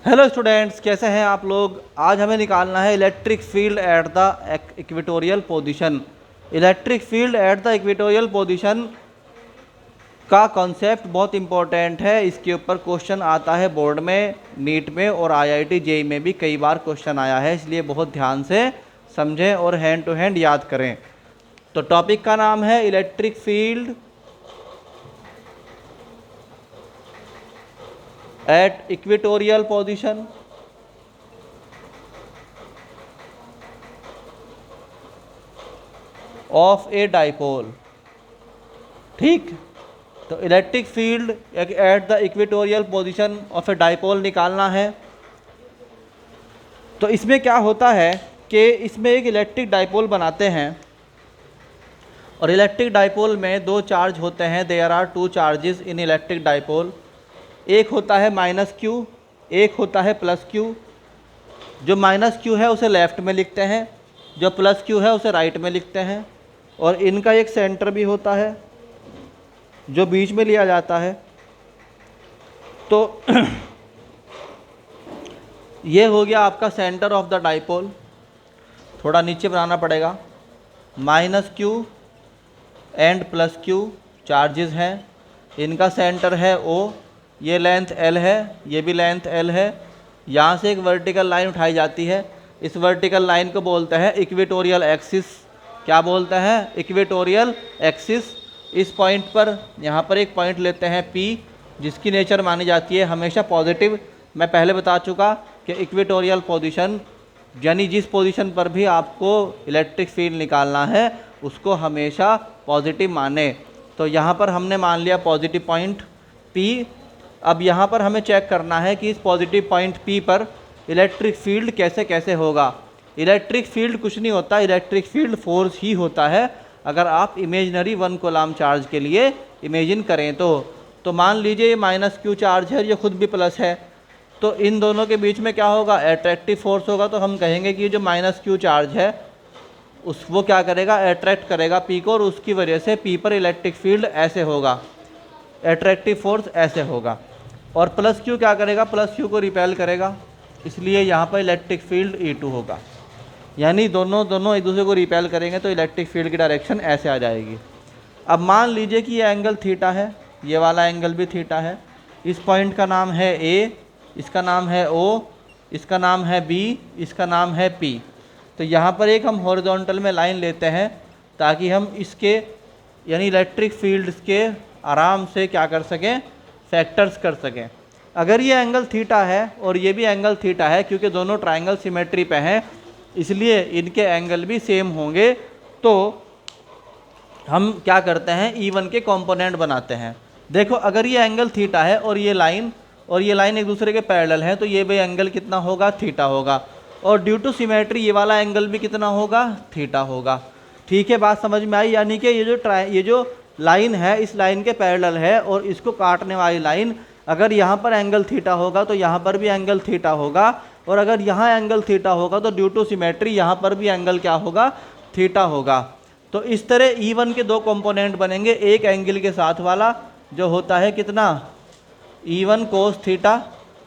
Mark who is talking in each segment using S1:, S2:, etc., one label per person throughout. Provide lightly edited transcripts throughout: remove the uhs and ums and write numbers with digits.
S1: Hello students, कैसे हैं आप लोग। आज हमें निकालना है electric field at the equatorial position. Electric field at the equatorial position का कॉन्सेप्ट बहुत इंपॉर्टेंट है। इसके ऊपर क्वेश्चन आता है बोर्ड में, नीट में और आईआईटी जेईई में भी कई बार क्वेश्चन आया है, इसलिए बहुत ध्यान से समझें और हैंड टू हैंड याद करें। तो टॉपिक का नाम है electric field at equatorial position of a dipole. ठीक, तो electric field at the equatorial position of a dipole निकालना है। तो इसमें क्या होता है कि इसमें एक इलेक्ट्रिक डाइपोल बनाते हैं और इलेक्ट्रिक डाइपोल में दो चार्ज होते हैं। There are two charges in electric dipole. एक होता है माइनस क्यू, एक होता है प्लस क्यू। जो माइनस क्यू है उसे लेफ़्ट में लिखते हैं, जो प्लस क्यू है उसे राइट में लिखते हैं। और इनका एक सेंटर भी होता है जो बीच में लिया जाता है। तो ये हो गया आपका सेंटर ऑफ द डाइपोल। थोड़ा नीचे बनाना पड़ेगा। Minus Q and plus Q charges हैं, इनका सेंटर है O, ये लेंथ L है, ये भी लेंथ L है। यहाँ से एक वर्टिकल लाइन उठाई जाती है, इस वर्टिकल लाइन को बोलते हैं इक्वेटोरियल एक्सिस। क्या बोलते हैं? Equatorial axis. इस पॉइंट पर, यहाँ पर एक पॉइंट लेते हैं P, जिसकी नेचर मानी जाती है हमेशा पॉजिटिव। मैं पहले बता चुका कि इक्वेटोरियल पोजीशन यानी जिस पोजीशन पर भी आपको इलेक्ट्रिक फील्ड निकालना है उसको हमेशा पॉजिटिव माने। तो यहाँ पर हमने मान लिया पॉजिटिव पॉइंट P। अब यहाँ पर हमें चेक करना है कि इस पॉजिटिव पॉइंट P पर इलेक्ट्रिक फील्ड कैसे कैसे होगा। इलेक्ट्रिक फील्ड कुछ नहीं होता, इलेक्ट्रिक फील्ड फोर्स ही होता है। अगर आप इमेजनरी 1 कूलम्ब चार्ज के लिए इमेजिन करें तो मान लीजिए ये माइनस क्यू चार्ज है, ये खुद भी प्लस है, तो इन दोनों के बीच में क्या होगा? अट्रैक्टिव फोर्स होगा। तो हम कहेंगे कि ये जो माइनस क्यू चार्ज है वो क्या करेगा? अट्रैक्ट करेगा P को, और उसकी वजह से P पर इलेक्ट्रिक फील्ड ऐसे होगा, अट्रैक्टिव फोर्स ऐसे होगा। और प्लस क्यू क्या करेगा? प्लस क्यू को रिपेल करेगा, इसलिए यहाँ पर इलेक्ट्रिक फील्ड E2 होगा। यानी दोनों एक दूसरे को रिपेल करेंगे तो इलेक्ट्रिक फील्ड की डायरेक्शन ऐसे आ जाएगी। अब मान लीजिए कि ये एंगल थीटा है, ये वाला एंगल भी थीटा है। इस पॉइंट का नाम है A, इसका नाम है O, इसका नाम है B, इसका नाम है P। तो यहाँ पर एक हम हॉरिजॉन्टल में लाइन लेते हैं ताकि हम इसके यानी इलेक्ट्रिक फील्ड के आराम से क्या कर सकें? फैक्टर्स कर सकें। अगर ये एंगल थीटा है और ये भी एंगल थीटा है, क्योंकि दोनों ट्रायंगल सिमेट्री पे हैं इसलिए इनके एंगल भी सेम होंगे, तो हम क्या करते हैं? E1 के कंपोनेंट बनाते हैं। देखो, अगर ये एंगल थीटा है और ये लाइन एक दूसरे के पैरेलल है तो ये भी एंगल कितना होगा? थीटा होगा। और ड्यू टू सिमेट्री ये वाला एंगल भी कितना होगा? थीटा होगा। ठीक है, बात समझ में आई? यानी कि ये जो लाइन है इस लाइन के पैरेलल है और इसको काटने वाली लाइन, अगर यहाँ पर एंगल थीटा होगा तो यहाँ पर भी एंगल थीटा होगा, और अगर यहाँ एंगल थीटा होगा तो ड्यू टू सिमेट्री यहाँ पर भी एंगल क्या होगा? थीटा होगा। तो इस तरह E1 के दो कंपोनेंट बनेंगे, एक एंगल के साथ वाला जो होता है कितना? E1 कोस थीटा,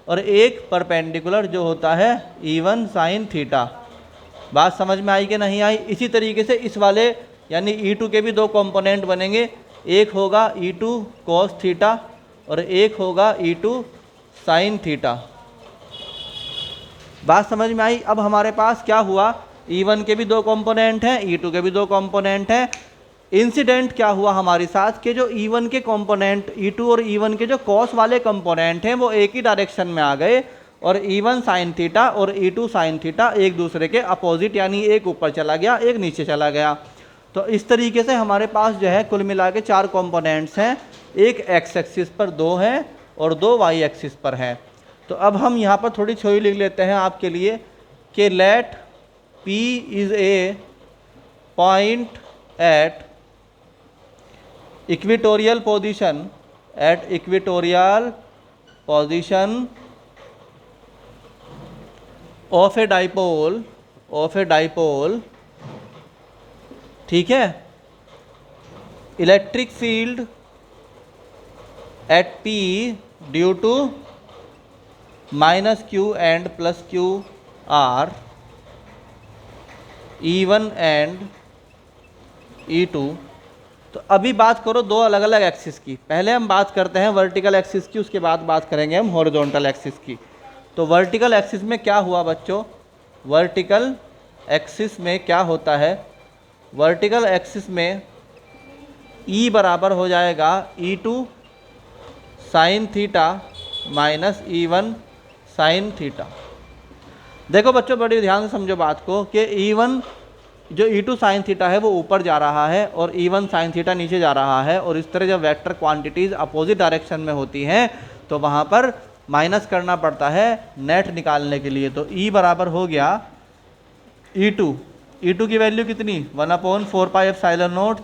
S1: और एक परपेंडिकुलर जो होता है E1 साइन थीटा। बात समझ में आई कि नहीं आई? इसी तरीके से इस वाले यानी E2 के भी दो कंपोनेंट बनेंगे, एक होगा E2 कोस थीटा और एक होगा E2 साइन थीटा। बात समझ में आई? अब हमारे पास क्या हुआ? E1 के भी दो कंपोनेंट हैं, E2 के भी दो कंपोनेंट हैं। इंसिडेंट क्या हुआ हमारे साथ कि जो E1 के कंपोनेंट, E2 और E1 के जो कॉस वाले कंपोनेंट हैं वो एक ही डायरेक्शन में आ गए, और E1 साइन थीटा और E2 साइन थीटा एक दूसरे के अपोजिट, यानी एक ऊपर चला गया एक नीचे चला गया। तो इस तरीके से हमारे पास जो है कुल मिला के 4 कंपोनेंट्स हैं, एक एक्स एक्सिस पर 2 हैं और 2 वाई एक्सिस पर हैं। तो अब हम यहाँ पर थोड़ी थ्योरी लिख लेते हैं आपके लिए कि let P is a point at equatorial position of a dipole. ठीक है, electric field at P due to minus Q and plus Q are E1 and E2। तो अभी बात करो दो अलग अलग एक्सिस की। पहले हम बात करते हैं वर्टिकल एक्सिस की, उसके बाद बात करेंगे हम हॉरिजॉन्टल एक्सिस की। तो वर्टिकल एक्सिस में क्या हुआ बच्चों, वर्टिकल एक्सिस में क्या होता है, वर्टिकल एक्सिस में E बराबर हो जाएगा E2 sine theta minus E1 sine theta. देखो बच्चों बड़ी ध्यान से समझो बात को कि E1 जो E2 साइन थीटा है वो ऊपर जा रहा है और E1 साइन थीटा नीचे जा रहा है, और इस तरह जब वेक्टर क्वांटिटीज़ अपोजिट डायरेक्शन में होती हैं तो वहाँ पर माइनस करना पड़ता है नेट निकालने के लिए। तो E बराबर हो गया E2 की वैल्यू कितनी 1/4πε0।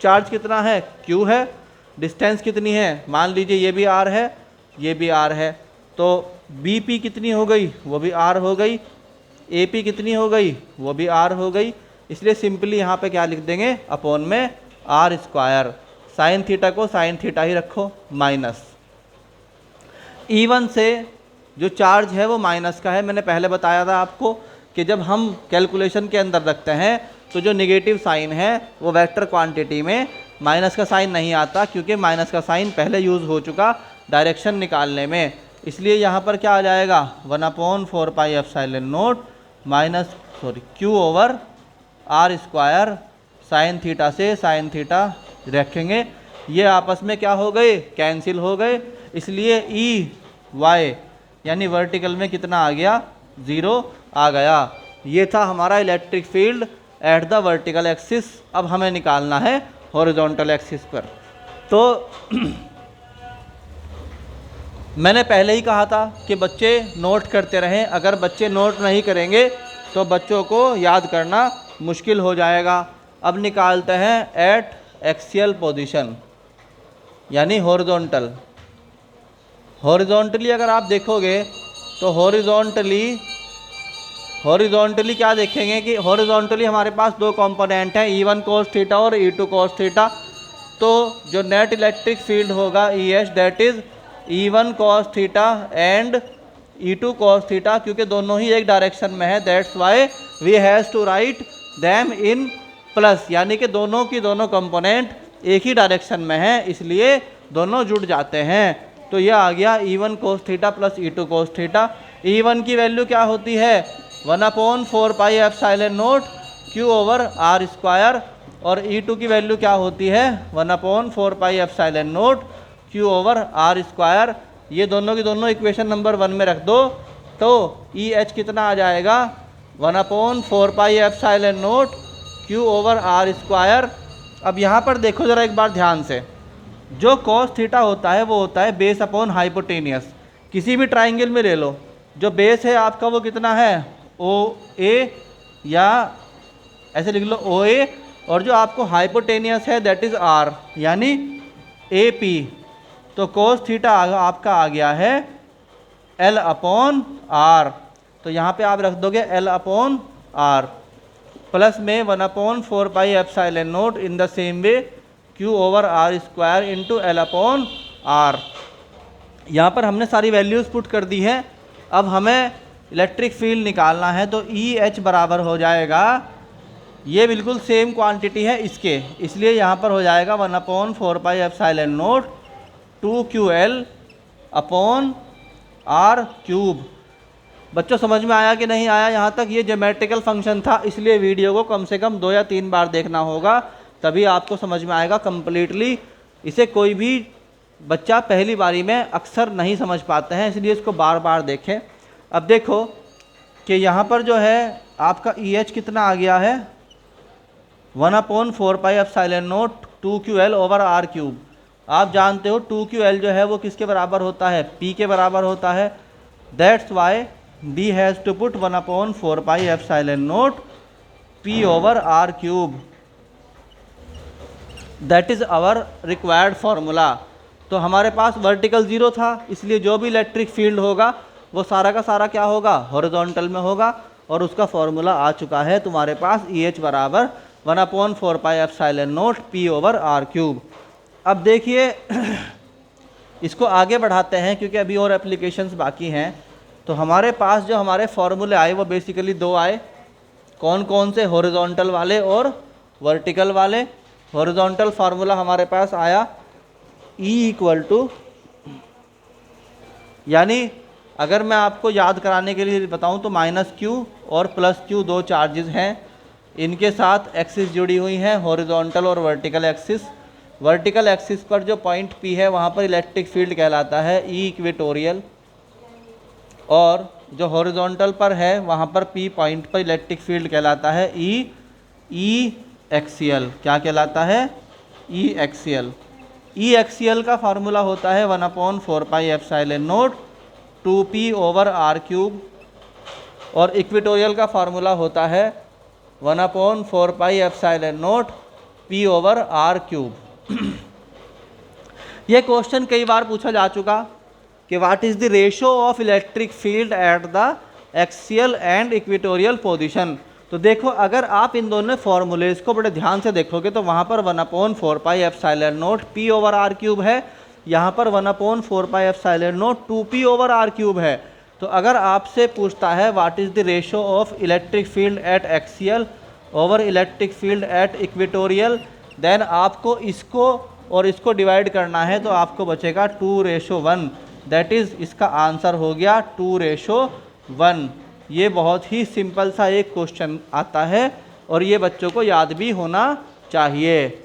S1: चार्ज कितना है, Q है। डिस्टेंस कितनी है, मान लीजिए ये भी R है, ये भी R है, तो BP कितनी हो गई, वो भी R हो गई। AP कितनी हो गई, वो भी R हो गई। इसलिए सिंपली यहाँ पे क्या लिख देंगे, अपॉन में R²। साइन थीटा को साइन थीटा ही रखो माइनस। E1 से जो चार्ज है वो माइनस का है। मैंने पहले बताया था आपको कि जब हम कैलकुलेशन के अंदर रखते हैं तो जो नेगेटिव साइन है वो वेक्टर क्वांटिटी में माइनस का साइन नहीं आता, क्योंकि माइनस का साइन पहले यूज़ हो चुका डायरेक्शन निकालने में। इसलिए यहाँ पर क्या आ जाएगा 1/4πε0 माइनस Q/R²। साइन थीटा से साइन थीटा रखेंगे, ये आपस में क्या हो गए, कैंसिल हो गए। इसलिए EY यानी वर्टिकल में कितना आ गया, 0 आ गया। ये था हमारा electric field at the vertical axis. अब हमें निकालना है हॉरिजॉन्टल एक्सिस पर। तो मैंने पहले ही कहा था कि बच्चे नोट करते रहें। अगर बच्चे नोट नहीं करेंगे तो बच्चों को याद करना मुश्किल हो जाएगा। अब निकालते हैं एट एक्सियल पोजीशन यानी हॉरिजॉन्टल। हॉरिजॉन्टली अगर आप देखोगे तो हॉरिजॉन्टली क्या देखेंगे कि हॉरिजॉन्टली हमारे पास दो कंपोनेंट हैं, E1 cos थीटा और E2 cos थीटा। तो जो नेट इलेक्ट्रिक फील्ड होगा EH that is E1 cos theta and E2 cos theta, क्योंकि दोनों ही एक डायरेक्शन में है। That's why we has to write them in plus, यानी कि दोनों की दोनों कंपोनेंट एक ही डायरेक्शन में है, इसलिए दोनों जुड़ जाते हैं। तो यह आ गया E1 cos theta plus E2 cos theta. E1 की वैल्यू क्या होती है 1/4πε0 Q/R², और E2 की वैल्यू क्या होती है 1/4πε0 Q/R²। ये दोनों की दोनों इक्वेशन नंबर 1 में रख दो तो EH कितना आ जाएगा 1/4πε0 Q/R²। अब यहाँ पर देखो ज़रा एक बार ध्यान से, जो cos थीटा होता है वो होता है बेस अपॉन हाइपोटेनियस। किसी भी ट्राइंगल में ले लो, जो बेस है आपका वो कितना है OA, या ऐसे लिख लो OA, और जो आपको हाइपोटेनियस है दैट इज़ R यानी AP। तो cos थीटा आपका आ गया है L/R। तो यहाँ पे आप रख दोगे L/R प्लस में 1/4πε0 in the same way Q/R² into L/R। यहाँ पर हमने सारी वैल्यूज़ पुट कर दी है। अब हमें इलेक्ट्रिक फील्ड निकालना है, तो EH बराबर हो जाएगा, ये बिल्कुल सेम क्वांटिटी है इसके, इसलिए यहाँ पर हो जाएगा 1/4πε0 2QL/R³। बच्चों समझ में आया कि नहीं आया यहाँ तक? ये ज्योमेट्रिकल फंक्शन था, इसलिए वीडियो को कम से कम 2 या 3 बार देखना होगा, तभी आपको समझ में आएगा कंप्लीटली। इसे कोई भी बच्चा पहली बारी में अक्सर नहीं समझ पाते हैं, इसलिए इसको बार बार देखें। अब देखो कि यहाँ पर जो है आपका EH कितना आ गया है 1/4πε0 2QL/R³। आप जानते हो 2QL जो है वो किसके बराबर होता है, P के बराबर होता है। That's why D has to put 1/4πε0 P/R³। That is our required formula. तो हमारे पास वर्टिकल 0 था, इसलिए जो भी इलेक्ट्रिक फील्ड होगा वो सारा का सारा क्या होगा, हॉरिजॉन्टल में होगा, और उसका फॉर्मूला आ चुका है तुम्हारे पास EH बराबर 1/4πε0 P/R³। अब देखिए इसको आगे बढ़ाते हैं क्योंकि अभी और एप्लीकेशंस बाकी हैं। तो हमारे पास जो हमारे फॉर्मूले आए वो बेसिकली दो आए, कौन कौन से, हॉरिजॉन्टल वाले और वर्टिकल वाले। हॉरिजॉन्टल फार्मूला हमारे पास आया E इक्वल टू, यानी अगर मैं आपको याद कराने के लिए बताऊं तो -q और +q दो चार्जेस हैं, इनके साथ एक्सिस जुड़ी हुई हैं, हॉरिजॉन्टल और वर्टिकल एक्सिस। वर्टिकल एक्सिस पर जो पॉइंट P है वहाँ पर इलेक्ट्रिक फील्ड कहलाता है E इक्वेटोरियल, और जो हॉरिजॉन्टल पर है वहाँ पर P पॉइंट पर इलेक्ट्रिक फील्ड कहलाता है E एक्सियल। क्या कहलाता है? E axial. E एक्सियल का फार्मूला होता है 1/4πε0 2p/r³, और इक्वेटोरियल का फार्मूला होता है 1/4πε0 p/r³। यह क्वेश्चन कई बार पूछा जा चुका कि what is the ratio of electric field at the axial and equatorial position. तो देखो, अगर आप इन दोनों फॉर्मूलेज को बड़े ध्यान से देखोगे तो वहाँ पर 1/4πε0 p/r³ है, यहाँ पर 1/4πε0 2p/r³ है। तो अगर आपसे पूछता है what is the ratio of electric field at axial over electric field at equatorial, then आपको इसको और इसको डिवाइड करना है, तो आपको बचेगा 2:1। दैट इज़, इसका आंसर हो गया 2:1। ये बहुत ही सिंपल सा एक क्वेश्चन आता है और ये बच्चों को याद भी होना चाहिए।